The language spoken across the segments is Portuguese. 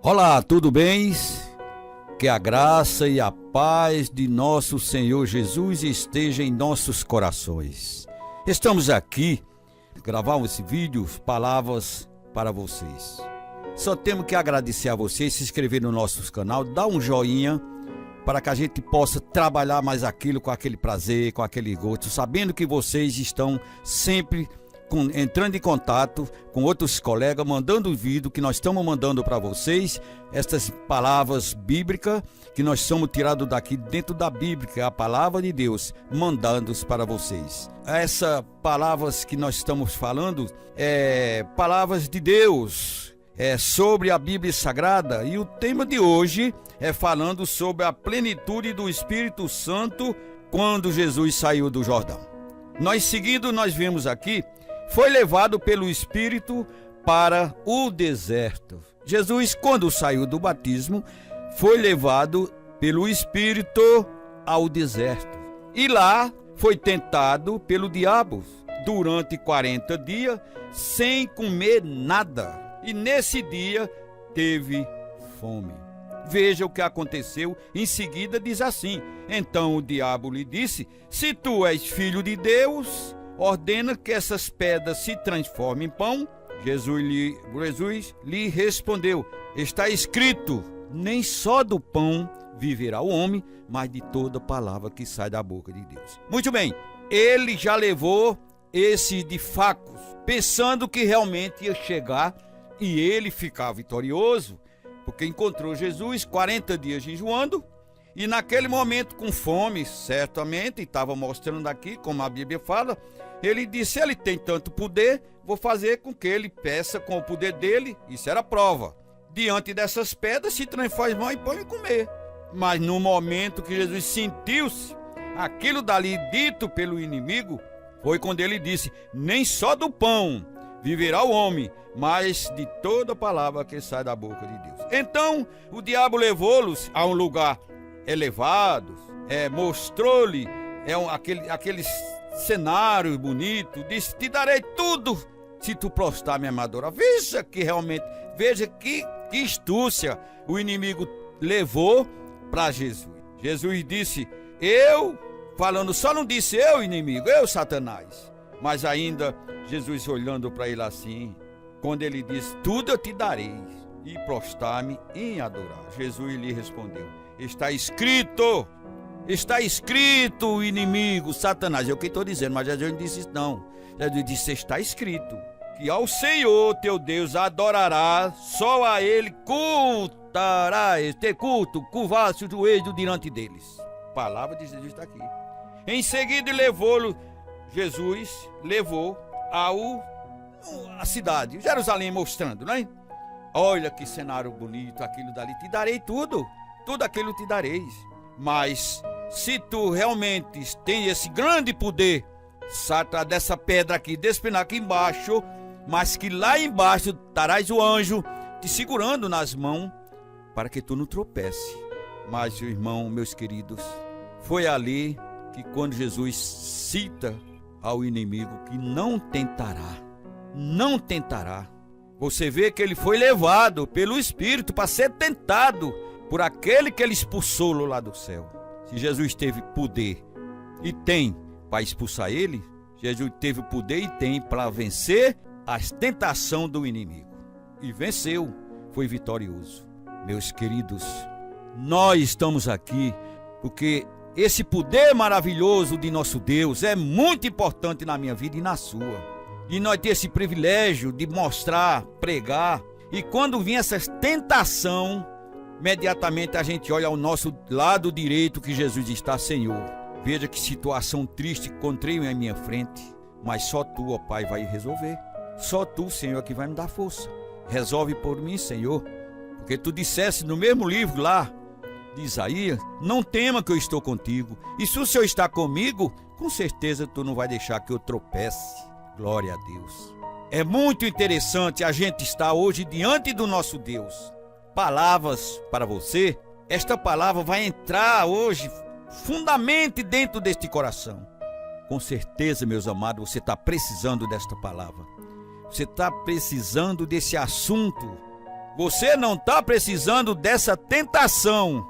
Olá, tudo bem? Que a graça e a paz de nosso Senhor Jesus esteja em nossos corações. Estamos aqui, gravar esse vídeo, palavras para vocês. Só temos que agradecer a vocês, se inscrever no nosso canal, dar um joinha, para que a gente possa trabalhar mais aquilo com aquele prazer, com aquele gosto, sabendo que vocês estão sempre entrando em contato com outros colegas, mandando o vídeo que nós estamos mandando para vocês, estas palavras bíblicas que nós somos tirados daqui dentro da Bíblia, a palavra de Deus, mandando para vocês. Essas palavras que nós estamos falando é palavras de Deus, sobre a Bíblia Sagrada, e o tema de hoje é falando sobre a plenitude do Espírito Santo quando Jesus saiu do Jordão. Nós vemos aqui, foi levado pelo Espírito para o deserto. Jesus, quando saiu do batismo, foi levado pelo Espírito ao deserto. E lá foi tentado pelo diabo durante 40 dias, sem comer nada. E nesse dia teve fome. Veja o que aconteceu. Em seguida diz assim: então o diabo lhe disse: se tu és filho de Deus, ordena que essas pedras se transformem em pão. Jesus lhe respondeu: está escrito, nem só do pão viverá o homem, mas de toda palavra que sai da boca de Deus. Muito bem, ele já levou esse de facos, pensando que realmente ia chegar e ele ficar vitorioso, porque encontrou Jesus 40 dias jejuando, e naquele momento com fome, certamente, estava mostrando aqui, como a Bíblia fala, ele disse: ele tem tanto poder, vou fazer com que ele peça com o poder dele. Isso era a prova. Diante dessas pedras se transformam em pão e comer. Mas no momento que Jesus sentiu-se aquilo dali dito pelo inimigo, foi quando ele disse: nem só do pão viverá o homem, mas de toda palavra que sai da boca de Deus. Então o diabo levou-los a um lugar elevado, mostrou-lhe aqueles cenários bonitos, disse: te darei tudo se tu prostrar me amadora. Veja que realmente, veja que astúcia o inimigo levou para Jesus. Jesus disse: eu, falando, só não disse eu, inimigo, eu, Satanás, mas ainda Jesus olhando para ele assim, quando ele disse: tudo eu te darei, e prostrar-me em adorar. Jesus lhe respondeu: está escrito, inimigo, Satanás. É o que estou dizendo, mas Jesus não disse isso não. Jesus disse: está escrito, que ao Senhor teu Deus adorarás, só a ele cultarás, ter culto, curvar-se o joelho diante deles. A palavra de Jesus está aqui. Em seguida Jesus levou a cidade, Jerusalém, mostrando, né? Olha que cenário bonito, aquilo dali, te darei tudo aquilo te dareis. Mas se tu realmente tens esse grande poder, salta dessa pedra aqui, despenar aqui embaixo, mas que lá embaixo estarás o anjo te segurando nas mãos, para que tu não tropece. Mas, irmão, meus queridos, foi ali que quando Jesus cita ao inimigo que não tentará, você vê que ele foi levado pelo Espírito para ser tentado por aquele que ele expulsou lá do céu. Se Jesus teve poder e tem para expulsar ele, Jesus teve poder e tem para vencer as tentações do inimigo. E venceu, foi vitorioso. Meus queridos, nós estamos aqui porque esse poder maravilhoso de nosso Deus é muito importante na minha vida e na sua. E nós temos esse privilégio de mostrar, pregar. E quando vem essas tentações, imediatamente a gente olha ao nosso lado direito que Jesus está: Senhor, veja que situação triste encontrei à minha frente, mas só tu, ó Pai, vai resolver. Só tu, Senhor, que vai me dar força. Resolve por mim, Senhor, porque tu disseste no mesmo livro lá de Isaías: não tema que eu estou contigo, e se o Senhor está comigo, com certeza tu não vai deixar que eu tropece. Glória a Deus. É muito interessante a gente estar hoje diante do nosso Deus. Palavras para você, esta palavra vai entrar hoje fundamente dentro deste coração. Com certeza, meus amados, você está precisando desta palavra. Você está precisando desse assunto Você não está precisando dessa tentação,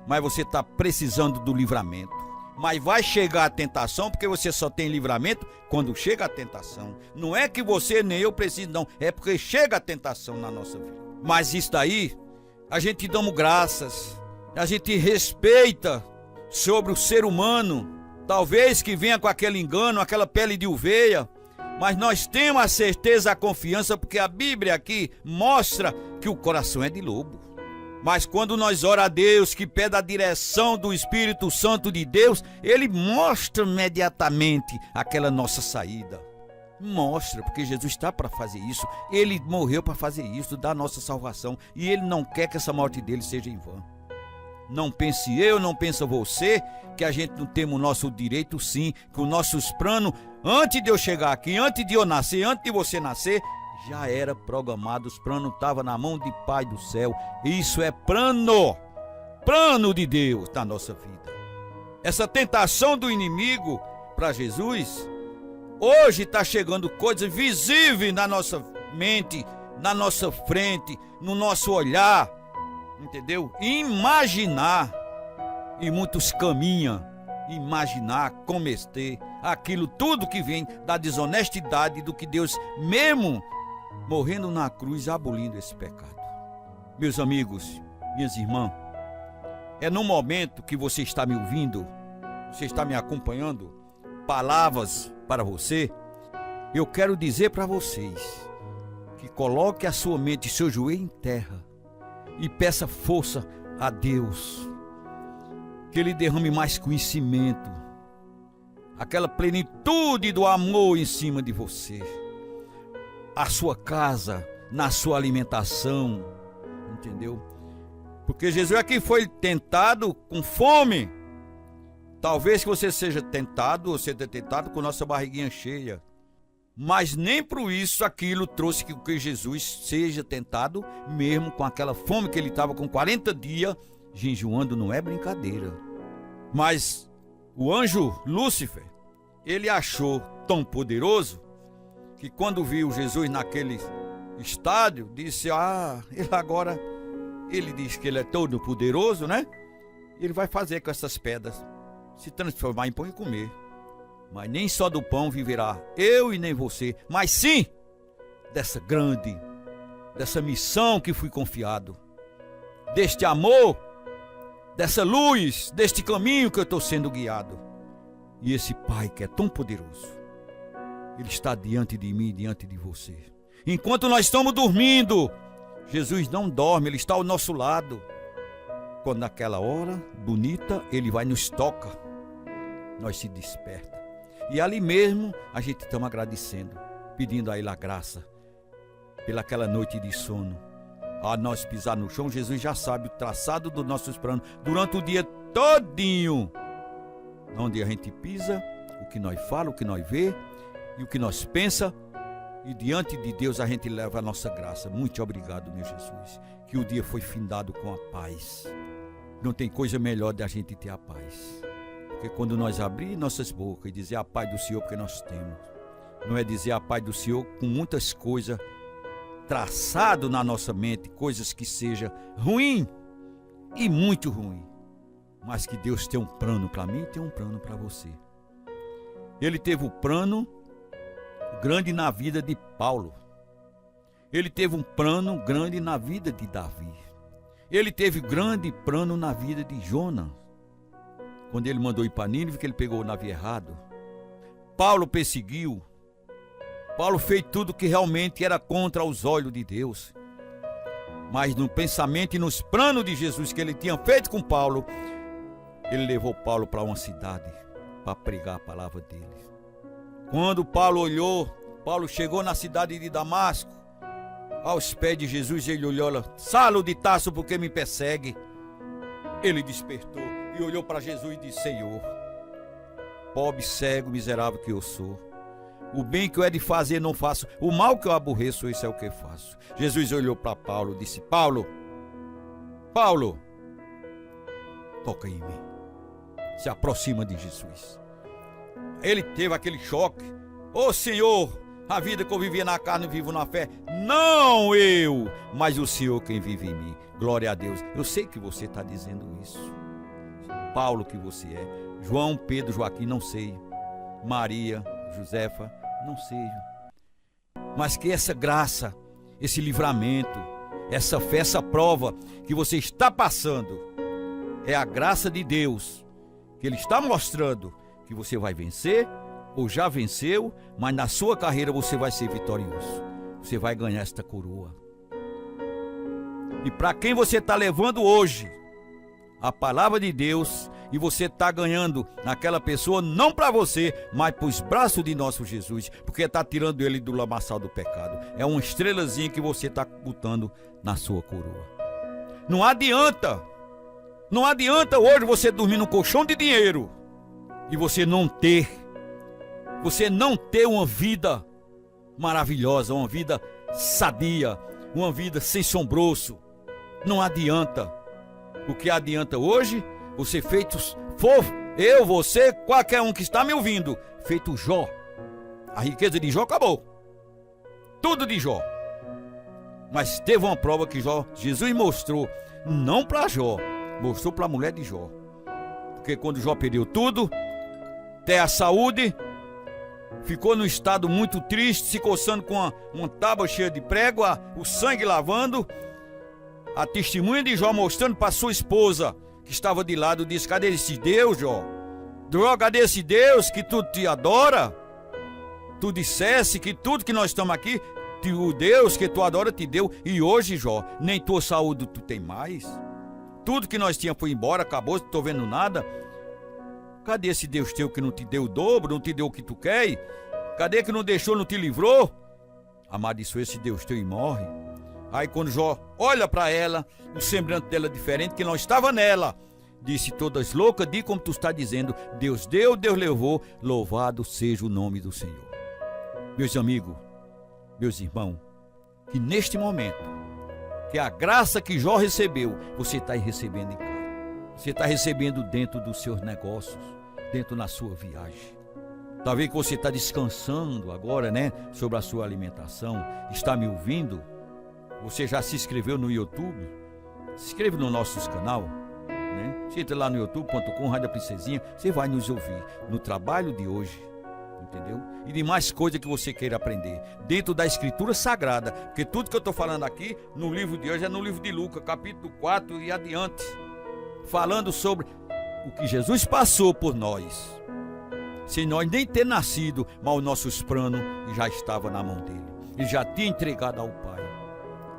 mas você está precisando do livramento. Mas vai chegar a tentação, porque você só tem livramento quando chega a tentação. Não é que você nem eu precisam, não. É porque chega a tentação na nossa vida. Mas isso daí, a gente damos graças. A gente respeita sobre o ser humano. Talvez que venha com aquele engano, aquela pele de ovelha. Mas nós temos a certeza, a confiança, porque a Bíblia aqui mostra que o coração é de lobo. Mas quando nós oramos a Deus, que pede a direção do Espírito Santo de Deus, Ele mostra imediatamente aquela nossa saída. Mostra, porque Jesus está para fazer isso. Ele morreu para fazer isso, dar a nossa salvação. E Ele não quer que essa morte dele seja em vão. Não pense eu, não pensa você, que a gente não temos o nosso direito sim, que os nossos planos, antes de eu chegar aqui, antes de eu nascer, antes de você nascer, já era programado, os planos estavam na mão de Pai do céu. Isso é plano de Deus na nossa vida. Essa tentação do inimigo para Jesus, hoje está chegando coisas visíveis na nossa mente, na nossa frente, no nosso olhar, entendeu? Imaginar, e muitos caminham, imaginar, cometer aquilo tudo que vem da desonestidade do que Deus mesmo morrendo na cruz, abolindo esse pecado. Meus amigos, minhas irmãs, é no momento que você está me ouvindo, você está me acompanhando, palavras para você, eu quero dizer para vocês que coloque a sua mente e seu joelho em terra e peça força a Deus, que Ele derrame mais conhecimento, aquela plenitude do amor em cima de você, a sua casa, na sua alimentação, entendeu? Porque Jesus aqui foi tentado com fome. Talvez que você seja tentado, ou seja tentado com nossa barriguinha cheia. Mas nem por isso aquilo trouxe que Jesus seja tentado, mesmo com aquela fome que ele estava com 40 dias, jejuando, não é brincadeira. Mas o anjo Lúcifer, ele achou tão poderoso, que quando viu Jesus naquele estádio, disse, ele diz que ele é todo poderoso, né? Ele vai fazer com essas pedras se transformar em pão e comer. Mas nem só do pão viverá eu e nem você, mas sim dessa missão que fui confiado, deste amor, dessa luz, deste caminho que eu estou sendo guiado. E esse Pai que é tão poderoso, Ele está diante de mim, diante de você. Enquanto nós estamos dormindo, Jesus não dorme, Ele está ao nosso lado. Quando naquela hora bonita, Ele vai nos toca, nós se desperta. E ali mesmo a gente estamos agradecendo, pedindo a Ele a graça, pelaquela noite de sono. A nós pisar no chão, Jesus já sabe o traçado dos nossos planos, durante o dia todinho. Onde a gente pisa, o que nós fala, o que nós vê, e o que nós pensa, e diante de Deus a gente leva a nossa graça. Muito obrigado, meu Jesus, que o dia foi findado com a paz. Não tem coisa melhor da gente ter a paz, porque quando nós abrir nossas bocas e dizer a paz do Senhor, porque nós temos, não é dizer a paz do Senhor com muitas coisas traçado na nossa mente, coisas que seja ruim e muito ruim, mas que Deus tem um plano para mim e tem um plano para você. Ele teve um plano grande na vida de Paulo. Ele teve um plano grande na vida de Davi. Ele teve grande plano na vida de Jonas, quando ele mandou ir para Nínive, que ele pegou o navio errado. Paulo perseguiu. Paulo fez tudo que realmente era contra os olhos de Deus. Mas no pensamento e nos planos de Jesus que ele tinha feito com Paulo, ele levou Paulo para uma cidade para pregar a palavra dele. Quando Paulo olhou, Paulo chegou na cidade de Damasco, aos pés de Jesus, ele olhou lá, Saulo de Tarso, por que me persegue? Ele despertou e olhou para Jesus e disse, Senhor, pobre, cego, miserável que eu sou, o bem que eu é de fazer não faço, o mal que eu aborreço, isso é o que eu faço. Jesus olhou para Paulo e disse, Paulo, toca em mim. Se aproxima de Jesus. Ele teve aquele choque. Ô Senhor, A vida que eu vivia na carne, vivo na fé. Não eu, mas o Senhor quem vive em mim. Glória a Deus. Eu sei que você está dizendo isso. Paulo que você é. João, Pedro, Joaquim, não sei. Maria, Josefa, não sei. Mas que essa graça, esse livramento, essa fé, essa prova que você está passando, é a graça de Deus, que Ele está mostrando que você vai vencer, ou já venceu, mas na sua carreira você vai ser vitorioso. Você vai ganhar esta coroa. E para quem você está levando hoje a palavra de Deus, e você está ganhando naquela pessoa, não para você, mas para os braços de nosso Jesus, porque está tirando ele do lamaçal do pecado. É uma estrelazinha que você está botando na sua coroa. Não adianta hoje você dormir num colchão de dinheiro e você não ter uma vida maravilhosa, uma vida sadia, uma vida sem sombroço. Não adianta. O que adianta hoje, você eu, você, qualquer um que está me ouvindo, feito Jó. A riqueza de Jó acabou. Tudo de Jó. Mas teve uma prova que Jesus mostrou, não para Jó, mostrou para a mulher de Jó. Porque quando Jó perdeu tudo, até a saúde, ficou num estado muito triste, se coçando com uma tábua cheia de prego, o sangue lavando. A testemunha de Jó mostrando para sua esposa, que estava de lado, disse: cadê esse Deus, Jó? Cadê esse Deus que tu te adora? Tu dissesse que tudo que nós estamos aqui, o Deus que tu adora te deu, e hoje, Jó, nem tua saúde tu tem mais. Tudo que nós tínhamos foi embora, acabou, não estou vendo nada. Cadê esse Deus teu que não te deu o dobro, não te deu o que tu quer? Cadê que não deixou, não te livrou? Amaldiçoou esse Deus teu e morre. Aí quando Jó olha para ela, o semblante dela é diferente, que não estava nela. Disse: todas loucas, diga como tu está dizendo, Deus deu, Deus levou, louvado seja o nome do Senhor. Meus amigos, meus irmãos, que neste momento, que a graça que Jó recebeu, você está recebendo em casa. Você está recebendo dentro dos seus negócios, dentro na sua viagem. Talvez que você está descansando agora, né, sobre a sua alimentação, está me ouvindo. Você já se inscreveu no YouTube? Se inscreve no nosso canal, né? Você entra lá no youtube.com, Rádio Princesinha, você vai nos ouvir no trabalho de hoje, entendeu? E de mais coisas que você queira aprender, dentro da Escritura Sagrada, porque tudo que eu estou falando aqui, no livro de hoje, é no livro de Lucas, capítulo 4 e adiante, falando sobre o que Jesus passou por nós, sem nós nem ter nascido, mas os nossos planos já estavam na mão dele, ele já tinha entregado ao Pai.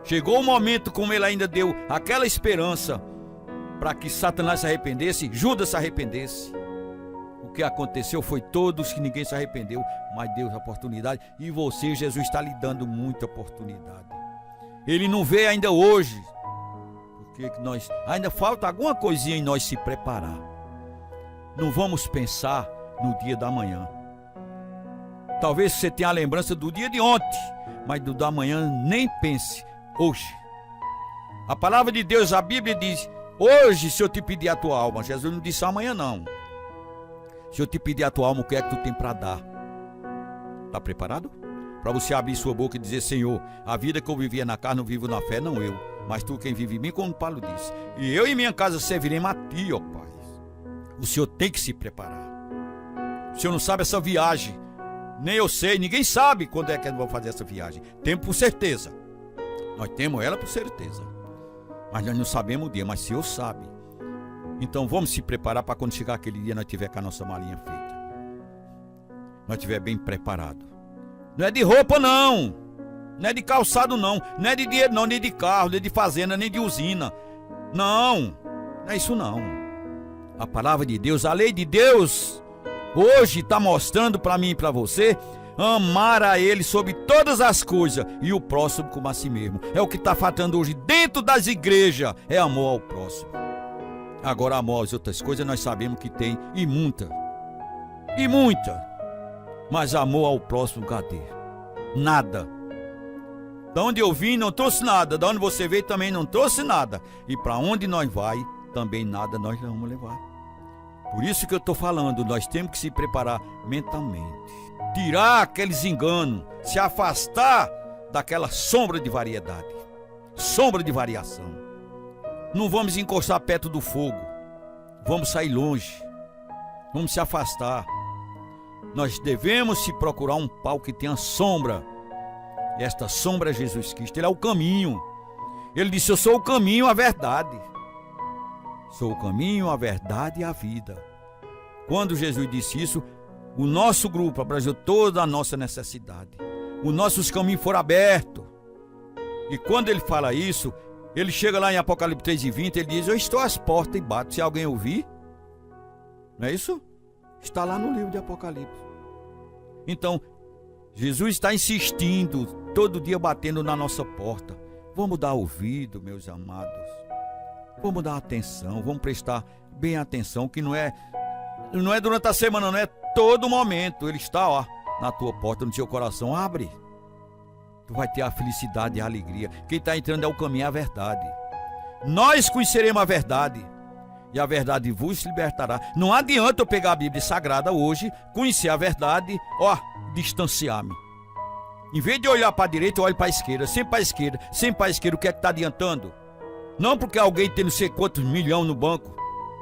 Chegou o momento, como ele ainda deu aquela esperança para que Satanás se arrependesse, Judas se arrependesse. O que aconteceu foi todos que ninguém se arrependeu, mas deu a oportunidade. E você, Jesus, está lhe dando muita oportunidade. Ele não vê ainda hoje, porque ainda falta alguma coisinha em nós se preparar. Não vamos pensar no dia da manhã. Talvez você tenha a lembrança do dia de ontem, mas do da manhã nem pense hoje. A palavra de Deus, a Bíblia diz: hoje, se eu te pedir a tua alma, Jesus não disse amanhã não. Se eu te pedir a tua alma, o que é que tu tem para dar? Está preparado? Para você abrir sua boca e dizer: Senhor, a vida que eu vivia na carne, eu vivo na fé, não eu, mas tu quem vive em mim, como Paulo disse. E eu e minha casa serviremos a ti, ó Pai. O Senhor tem que se preparar. O Senhor não sabe essa viagem, nem eu sei, ninguém sabe quando é que nós vamos fazer essa viagem. Temos por certeza. Nós temos ela por certeza, mas nós não sabemos o dia, mas o Senhor sabe. Então vamos se preparar para quando chegar aquele dia nós tiver com a nossa malinha feita, nós tiver bem preparado. Não é de roupa não, não é de calçado não, não é de dinheiro não, nem de carro, nem de fazenda, nem de usina. Não é isso não. A palavra de Deus, a lei de Deus, hoje está mostrando para mim e para você, amar a Ele sobre todas as coisas e o próximo como a si mesmo. É o que está faltando hoje dentro das igrejas, é amor ao próximo. Agora amor às outras coisas nós sabemos que tem, e muita, mas amor ao próximo, cadê? Nada. Da onde eu vim não trouxe nada, da onde você veio também não trouxe nada, e para onde nós vai também nada nós vamos levar. Por isso que eu estou falando, nós temos que se preparar mentalmente. tirar aqueles enganos, se afastar daquela sombra de variedade, sombra de variação. Não vamos encostar perto do fogo, vamos sair longe, vamos se afastar. Nós devemos se procurar um pau que tenha sombra. Esta sombra é Jesus Cristo, Ele é o caminho. Ele disse: eu sou o caminho, a verdade. Sou o caminho, a verdade e a vida. Quando Jesus disse isso, o nosso grupo abraçou toda a nossa necessidade. Os nossos caminhos foram abertos. E quando ele fala isso, ele chega lá em Apocalipse 3:20, ele diz: eu estou às portas e bato. Se alguém ouvir, não é isso? Está lá no livro de Apocalipse. Então, Jesus está insistindo, todo dia batendo na nossa porta. Vamos dar ouvido, meus amados. Vamos dar atenção, vamos prestar bem atenção, que não é durante a semana, não é todo momento. Ele está, ó, na tua porta, no teu coração. Abre. Tu vai ter a felicidade e a alegria. Quem está entrando é o caminho, é a verdade. Nós conheceremos a verdade, e a verdade vos libertará. Não adianta eu pegar a Bíblia Sagrada hoje, conhecer a verdade, ó, distanciar-me. Em vez de olhar para a direita, eu olho para a esquerda. Sempre para a esquerda, sempre para a esquerda. O que é que está adiantando? Não porque alguém tem não sei quantos milhões no banco,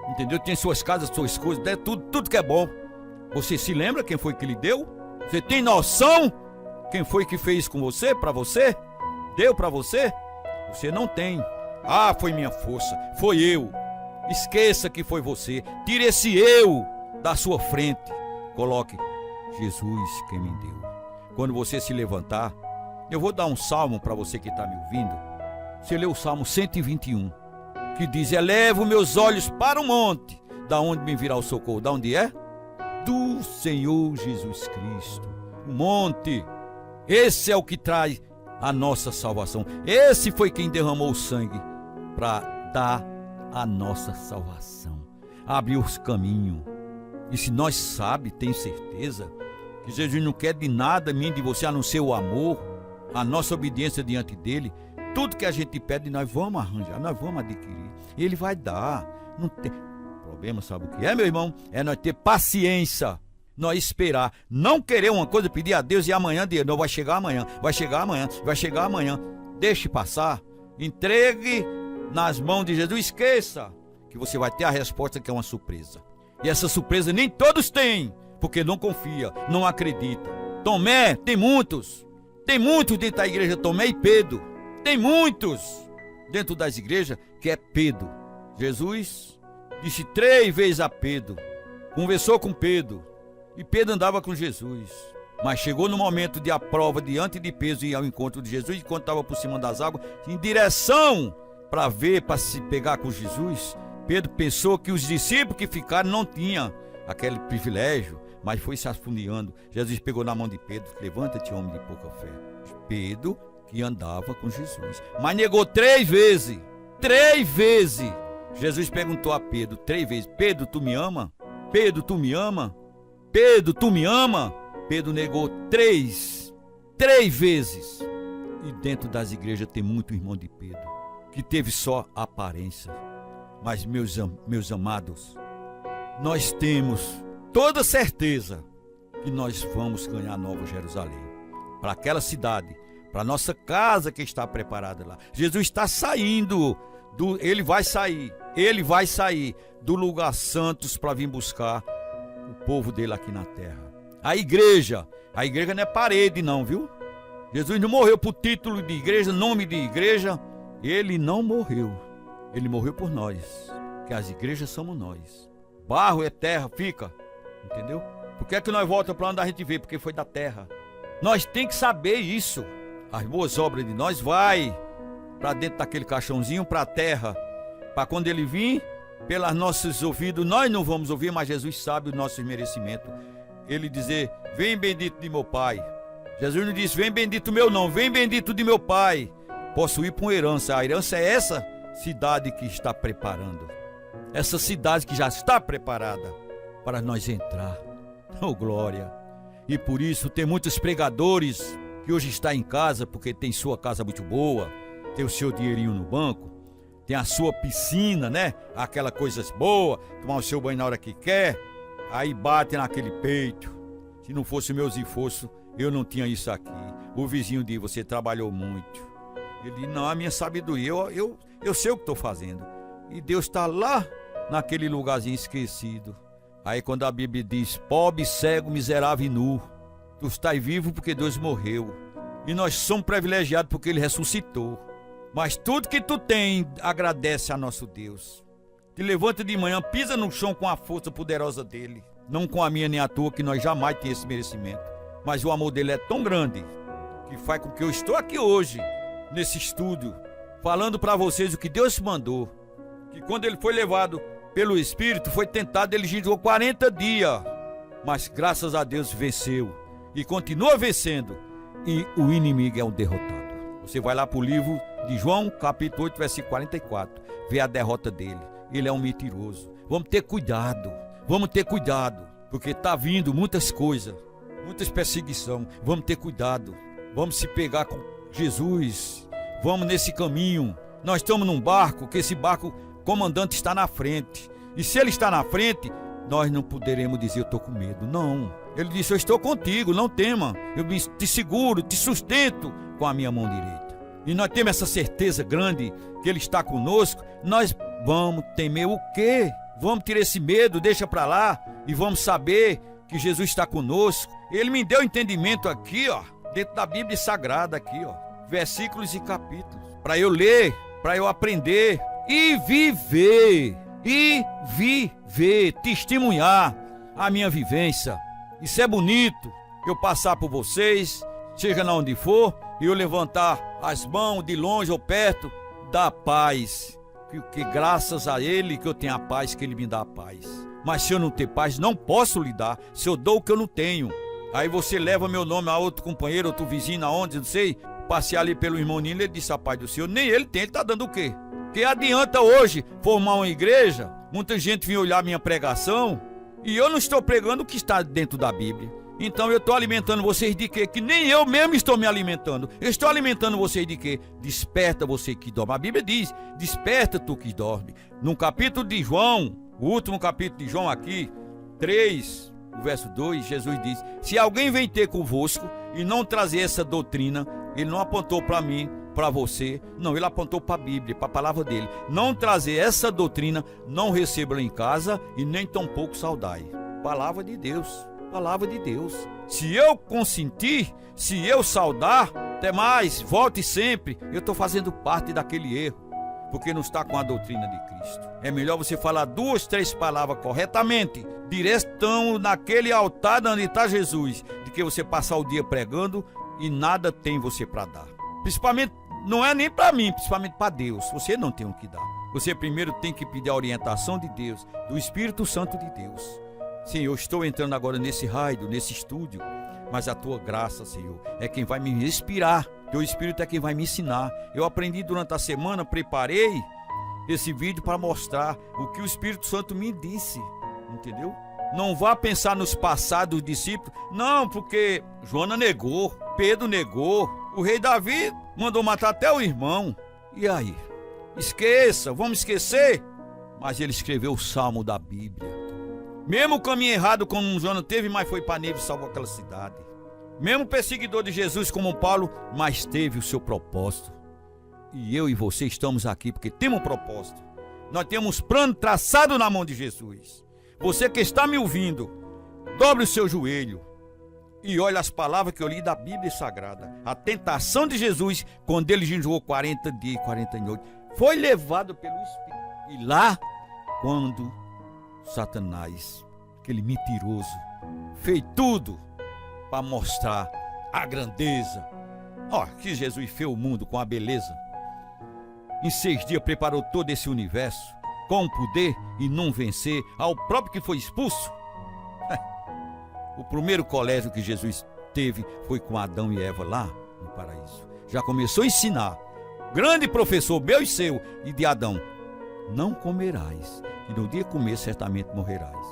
entendeu? Tem suas casas, suas coisas, tudo que é bom. Você se lembra quem foi que lhe deu? Você tem noção quem foi que fez com você, para você? Deu para você? Você não tem. Ah, foi minha força, foi eu. Esqueça que foi você. Tire esse eu da sua frente. Coloque: Jesus quem me deu. Quando você se levantar, eu vou dar um salmo para você que está me ouvindo. Você lê o Salmo 121, que diz: elevo meus olhos para o monte, da onde me virá o socorro. Da onde é? Do Senhor Jesus Cristo. O monte, esse é o que traz a nossa salvação. Esse foi quem derramou o sangue para dar a nossa salvação, abriu os caminhos. E se nós sabe, tem certeza que Jesus não quer de nada mim, de você, a não ser o amor, a nossa obediência diante dele. Tudo que a gente pede, nós vamos arranjar, nós vamos adquirir. Ele vai dar. Não tem problema, sabe o que é, meu irmão? É nós ter paciência, nós esperar. Não querer uma coisa, pedir a Deus e amanhã, não, vai chegar amanhã, vai chegar amanhã, vai chegar amanhã. Deixe passar, entregue nas mãos de Jesus. Esqueça que você vai ter a resposta, que é uma surpresa. E essa surpresa nem todos têm, porque não confia, não acredita. Tomé, tem muitos dentro da igreja, Tomé e Pedro. Tem muitos dentro das igrejas que é Pedro. Jesus disse 3 vezes a Pedro, conversou com Pedro, e Pedro andava com Jesus. Mas chegou no momento de a prova diante de Pedro, e ao encontro de Jesus, enquanto estava por cima das águas, em direção para ver, para se pegar com Jesus, Pedro pensou que os discípulos que ficaram não tinham aquele privilégio, mas foi se afunilhando. Jesus pegou na mão de Pedro: levanta-te, homem de pouca fé. Pedro, que andava com Jesus, mas negou 3 vezes. 3 vezes. Jesus perguntou a Pedro 3 vezes: Pedro, tu me ama? Pedro, tu me ama? Pedro, tu me ama? Pedro negou 3 vezes. E dentro das igrejas tem muito irmão de Pedro que teve só aparência. Mas meus amados, nós temos toda certeza que nós vamos ganhar Nova Jerusalém, para aquela cidade, para nossa casa que está preparada lá. Jesus está saindo, ele vai sair do lugar santos para vir buscar o povo dele aqui na terra. A igreja não é parede não, viu? Jesus não morreu por título de igreja, nome de igreja. Ele não morreu. Ele morreu por nós, que as igrejas somos nós. Barro é terra, fica, entendeu? Por que é que nós voltamos para onde a gente vê? Porque foi da terra. Nós tem que saber isso. As boas obras de nós vai para dentro daquele caixãozinho, para a terra, para quando ele vir, pelos nossos ouvidos, nós não vamos ouvir, mas Jesus sabe os nossos merecimentos. Ele dizer: vem bendito de meu Pai. Jesus não disse: vem bendito meu, não, vem bendito de meu Pai. Posso ir para uma herança. A herança é essa cidade que está preparando, essa cidade que já está preparada para nós entrar. Oh, glória! E por isso tem muitos pregadores que hoje está em casa, porque tem sua casa muito boa, tem o seu dinheirinho no banco, tem a sua piscina, né? Aquela coisa boa, tomar o seu banho na hora que quer, aí bate naquele peito. Se não fosse meus esforços, eu não tinha isso aqui. O vizinho disse, você trabalhou muito. Ele disse, não, a minha sabedoria, eu sei o que estou fazendo. E Deus está lá, naquele lugarzinho esquecido. Aí quando a Bíblia diz, pobre, cego, miserável e nu, tu estás vivo porque Deus morreu. E nós somos privilegiados porque Ele ressuscitou. Mas tudo que tu tem, agradece a nosso Deus. Te levanta de manhã, pisa no chão com a força poderosa dEle. Não com a minha nem a tua, que nós jamais temos esse merecimento. Mas o amor dEle é tão grande, que faz com que eu estou aqui hoje, nesse estúdio, falando para vocês o que Deus mandou. Que quando Ele foi levado pelo Espírito, foi tentado, Ele jejuou 40 dias. Mas graças a Deus venceu. E continua vencendo. E o inimigo é um derrotado. Você vai lá para o livro de João, capítulo 8, versículo 44. Vê a derrota dele. Ele é um mentiroso. Vamos ter cuidado. Vamos ter cuidado. Porque está vindo muitas coisas. Muitas perseguições. Vamos ter cuidado. Vamos se pegar com Jesus. Vamos nesse caminho. Nós estamos num barco, que esse barco, o comandante está na frente. E se ele está na frente, nós não poderemos dizer, eu estou com medo. Não. Ele disse, eu estou contigo, não tema. Eu te seguro, te sustento com a minha mão direita. E nós temos essa certeza grande que Ele está conosco. Nós vamos temer o quê? Vamos tirar esse medo, deixa para lá. E vamos saber que Jesus está conosco. Ele me deu entendimento aqui, ó, dentro da Bíblia Sagrada aqui, ó. Versículos e capítulos. Para eu ler, para eu aprender e viver. E viver, testemunhar a minha vivência. Isso é bonito, eu passar por vocês, seja na onde for, e eu levantar as mãos de longe ou perto, da paz. Que graças a Ele que eu tenho a paz, que Ele me dá a paz. Mas se eu não ter paz, não posso lhe dar, se eu dou o que eu não tenho. Aí você leva meu nome a outro companheiro, outro vizinho, aonde, não sei, passei ali pelo irmão Nilo, ele disse a paz do Senhor, nem ele tem, ele está dando o quê? Que adianta hoje formar uma igreja, muita gente vem olhar minha pregação, e eu não estou pregando o que está dentro da Bíblia. Então eu estou alimentando vocês de quê? Que nem eu mesmo estou me alimentando. Eu estou alimentando vocês de quê? Desperta você que dorme. A Bíblia diz, desperta tu que dorme. No capítulo de João, o último capítulo de João aqui, 3, o verso 2, Jesus diz, se alguém vem ter convosco e não trazer essa doutrina, ele não apontou para mim, para você, não, ele apontou para a Bíblia, para a palavra dele. Não trazer essa doutrina, não receba-la em casa e nem tampouco saudai. Palavra de Deus, palavra de Deus. Se eu consentir, se eu saudar, até mais, volte sempre, eu estou fazendo parte daquele erro, porque não está com a doutrina de Cristo. É melhor você falar 2, 3 palavras corretamente, direto naquele altar onde está Jesus, do que você passar o dia pregando e nada tem você para dar. Principalmente, não é nem para mim, principalmente para Deus. Você não tem o que dar. Você primeiro tem que pedir a orientação de Deus, do Espírito Santo de Deus. Senhor, eu estou entrando agora nesse raio, nesse estúdio, mas a tua graça, Senhor, é quem vai me inspirar. Teu Espírito é quem vai me ensinar. Eu aprendi durante a semana, preparei esse vídeo para mostrar o que o Espírito Santo me disse, entendeu? Não vá pensar nos passados discípulos, não, porque Joana negou, Pedro negou, o rei Davi mandou matar até o irmão. E aí? Esqueça, vamos esquecer? Mas ele escreveu o salmo da Bíblia. Mesmo o caminho errado como Joana teve, mas foi para Nínive e salvou aquela cidade. Mesmo perseguidor de Jesus como Paulo, mas teve o seu propósito. E eu e você estamos aqui porque temos um propósito. Nós temos um plano traçado na mão de Jesus. Você que está me ouvindo, dobre o seu joelho e olhe as palavras que eu li da Bíblia Sagrada. A tentação de Jesus, quando ele jejuou 40 dias e 40 noites, foi levado pelo Espírito. E lá, quando Satanás, aquele mentiroso, fez tudo para mostrar a grandeza. Que Jesus fez o mundo com a beleza. Em 6 dias preparou todo esse universo com o poder e não vencer ao próprio que foi expulso. O primeiro colégio que Jesus teve foi com Adão e Eva lá no paraíso. Já começou a ensinar. Grande professor, meu e seu, e de Adão: não comerás, e no dia que comer certamente morrerás.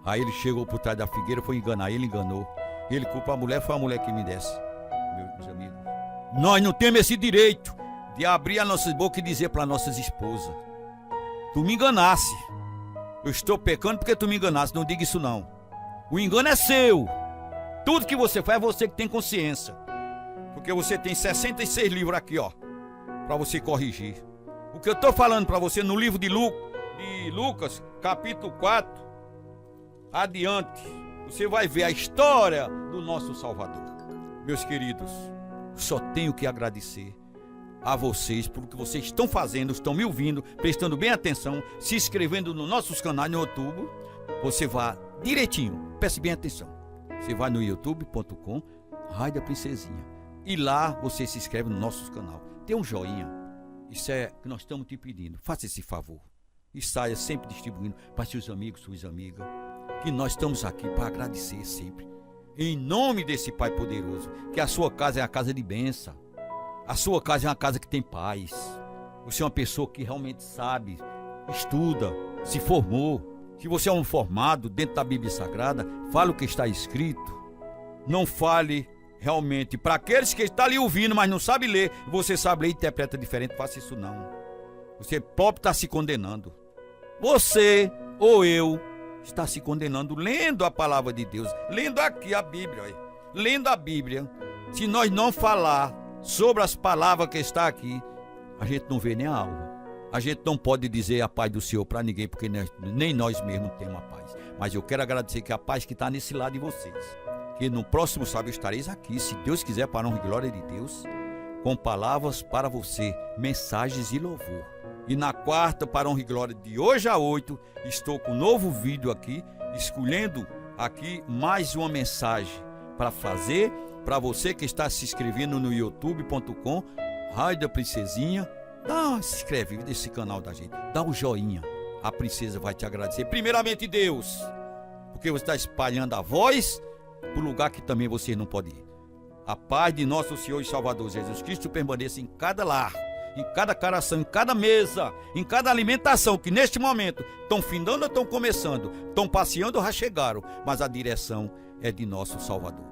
Aí ele chegou por trás da figueira, foi enganar, ele enganou. Ele culpa a mulher, foi a mulher que me desse. Meus amigos, nós não temos esse direito de abrir a nossa boca e dizer para nossas esposas: tu me enganasse, eu estou pecando porque tu me enganasse. Não diga isso não. O engano é seu. Tudo que você faz é você que tem consciência. Porque você tem 66 livros aqui, ó, para você corrigir. O que eu estou falando para você no livro de Lucas, capítulo 4, adiante, você vai ver a história do nosso Salvador. Meus queridos, só tenho que agradecer a vocês por o que vocês estão fazendo, estão me ouvindo, prestando bem atenção, se inscrevendo nos nossos canais no YouTube. Você vai direitinho, preste bem atenção. Você vai no youtube.com, Raio da Princesinha, e lá você se inscreve no nosso canal. Dê um joinha, isso é que nós estamos te pedindo. Faça esse favor e saia sempre distribuindo para seus amigos, suas amigas, que nós estamos aqui para agradecer sempre. Em nome desse Pai poderoso, que a sua casa é a casa de bênção. A sua casa é uma casa que tem paz. Você é uma pessoa que realmente sabe, estuda, se formou. Se você é um formado dentro da Bíblia Sagrada, fale o que está escrito. Não fale realmente para aqueles que estão ali ouvindo, mas não sabe ler. Você sabe ler e interpreta diferente. Faça isso não. Você próprio está se condenando. Você ou eu está se condenando lendo a palavra de Deus. Lendo aqui a Bíblia. Lendo a Bíblia. Se nós não falar sobre as palavras que está aqui, a gente não vê nem a alma. A gente não pode dizer a paz do Senhor para ninguém, porque nem nós mesmos temos a paz. Mas eu quero agradecer que a paz que está nesse lado de vocês, que no próximo sábado estareis aqui, se Deus quiser, para a honra e glória de Deus, com palavras para você, mensagens e louvor. E na quarta, para a honra e glória de hoje a 8, estou com um novo vídeo aqui, escolhendo aqui mais uma mensagem para fazer para você que está se inscrevendo no youtube.com, Raio da Princesinha. Se inscreve nesse canal da gente, dá um joinha, a princesa vai te agradecer. Primeiramente Deus, porque você está espalhando a voz para o lugar que também você não pode ir. A paz de nosso Senhor e Salvador Jesus Cristo permaneça em cada lar, em cada coração, em cada mesa, em cada alimentação, que neste momento estão findando ou estão começando, estão passeando ou já chegaram, mas a direção é de nosso Salvador.